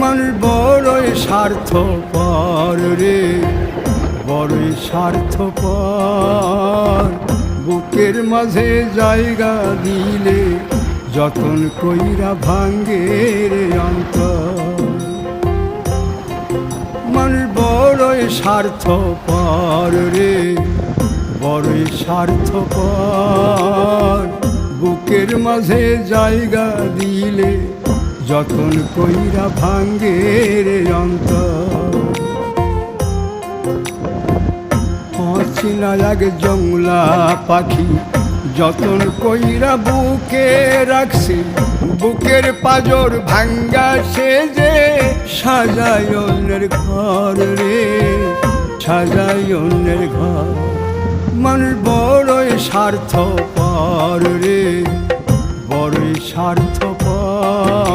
মানুষ বড়ই স্বার্থপর রে, বড়ই স্বার্থপর। বুকের মাঝে জায়গা দিলে যতন কইরা ভাঙ্গে রে অন্তর। মানুষ বড়ই স্বার্থপর রে, বড়ই স্বার্থপর। বুকের মাঝে জায়গা দিলে যতন কইরা ভাঙ্গে রে অন্তর। অচিনা এক জংলা পাখি যতন কইরা বুকে রাখছি, বুকের পাজর ভাঙ্গা সে যে সাজায় অন্যের ঘর রে, সাজায় অন্যের ঘর। মানুষ বড়ই স্বার্থপর রে, বড়ই স্বার্থপর।